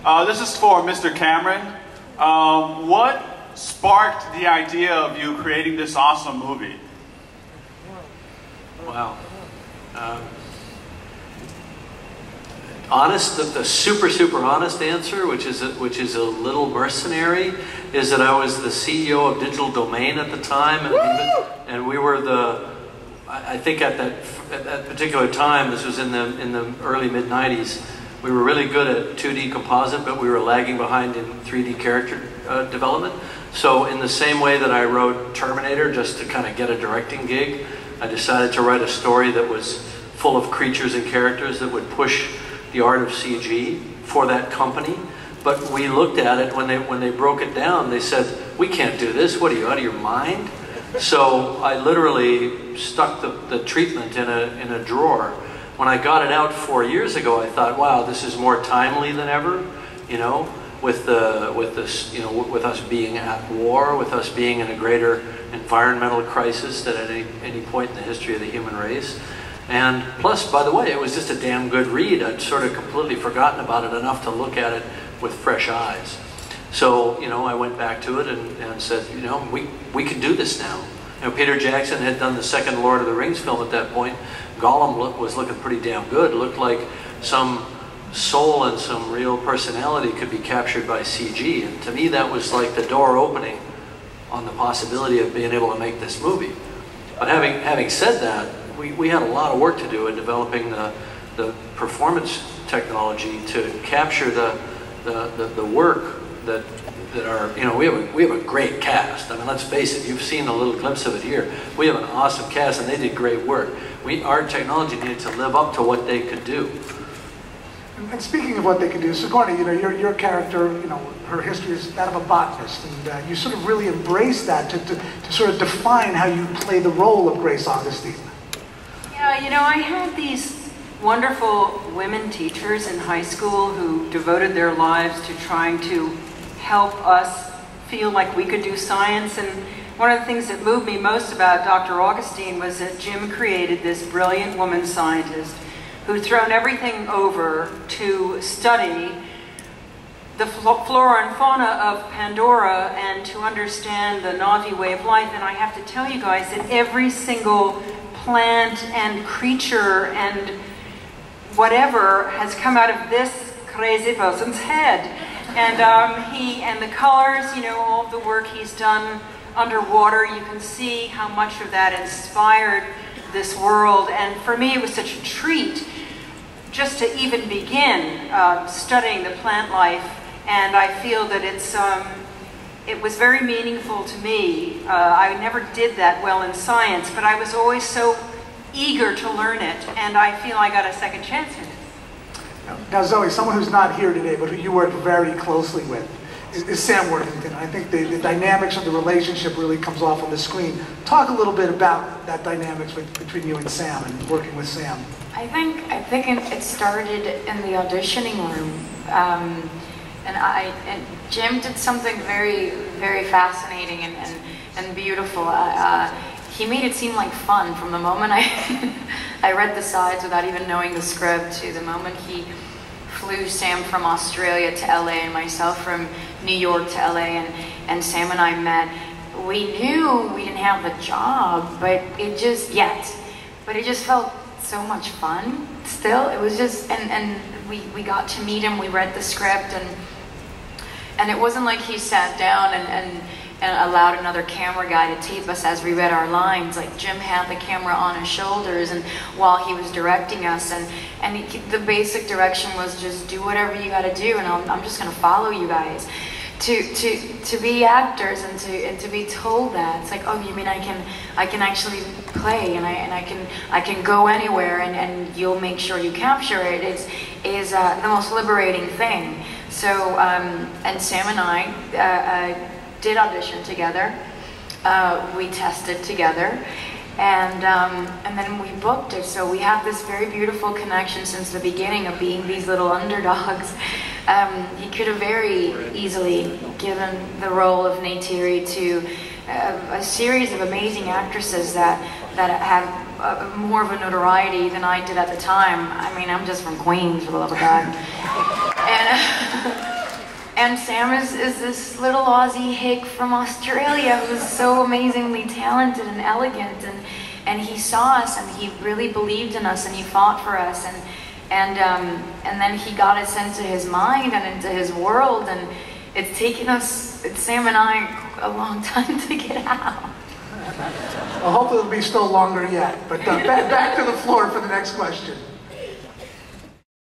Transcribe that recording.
This is for Mr. Cameron. What sparked the idea of you creating this awesome movie? Wow. The super honest answer, which is a little mercenary, is that I was the CEO of Digital Domain at the time, and we were I think at that particular time, this was in the early mid-90s, we were really good at 2D composite, but we were lagging behind in 3D character development. So in the same way that I wrote Terminator just to kind of get a directing gig, I decided to write a story that was full of creatures and characters that would push the art of CG for that company. But we looked at it, when they broke it down, they said, we can't do this, what are you, out of your mind? So I literally stuck the treatment in a drawer. When I got it out 4 years ago, I thought, wow, this is more timely than ever, you know, with us being at war, with us being in a greater environmental crisis than at any point in the history of the human race. And plus, by the way, it was just a damn good read. I'd sort of completely forgotten about it enough to look at it with fresh eyes. So, you know, I went back to it and said, you know, we can do this now. You know, Peter Jackson had done the second Lord of the Rings film at that point. Gollum was looking pretty damn good. It looked like some soul and some real personality could be captured by CG. And to me, that was like the door opening on the possibility of being able to make this movie. But having said that, we had a lot of work to do in developing the performance technology to capture the work that are, you know, we have a great cast. I mean, let's face it, you've seen a little glimpse of it here. We have an awesome cast and they did great work. Our technology needed to live up to what they could do. And speaking of what they could do, Sigourney, you know, your character, you know, her history is that of a botanist, and you sort of really embrace that to sort of define how you play the role of Grace Augustine. Yeah, you know, I had these wonderful women teachers in high school who devoted their lives to trying to help us feel like we could do science. And one of the things that moved me most about Dr. Augustine was that Jim created this brilliant woman scientist who'd thrown everything over to study the flora and fauna of Pandora and to understand the Na'vi way of life. And I have to tell you guys that every single plant and creature and whatever has come out of this crazy person's head. And the colors, you know, all of the work he's done underwater, you can see how much of that inspired this world. And for me, it was such a treat just to even begin studying the plant life. And I feel that it was very meaningful to me. I never did that well in science, but I was always so eager to learn it, and I feel I got a second chance in it. Now, Zoe, someone who's not here today, but who you work very closely with, is Sam Worthington. I think the dynamics of the relationship really comes off on the screen. Talk a little bit about that dynamics between you and Sam and working with Sam. I think it started in the auditioning room, and Jim did something very, very fascinating and beautiful. He made it seem like fun from the moment I read the sides without even knowing the script to the moment he flew Sam from Australia to LA and myself from New York to LA, and Sam and I met. We knew we didn't have the job, but it just felt so much fun still. It was just, and we got to meet him, we read the script, and it wasn't like he sat down and allowed another camera guy to tape us as we read our lines. Like, Jim had the camera on his shoulders and while he was directing us, and the basic direction was just do whatever you got to do, and I'm just going to follow you guys. To be actors and to be told that, it's like, oh, you mean I can actually play and I can go anywhere and you'll make sure you capture it is the most liberating thing. So and Sam and I did audition together. We tested together, and then we booked it. So we have this very beautiful connection since the beginning of being these little underdogs. He could have very easily given the role of Neytiri to a series of amazing actresses that had more of a notoriety than I did at the time. I mean, I'm just from Queens, for the love of God. And And Sam is this little Aussie hick from Australia who's so amazingly talented and elegant, and he saw us and he really believed in us and he fought for us, and then he got us into his mind and into his world, and it's taken us, Sam and I, a long time to get out. Well, hopefully it'll be still longer yet, but back to the floor for the next question.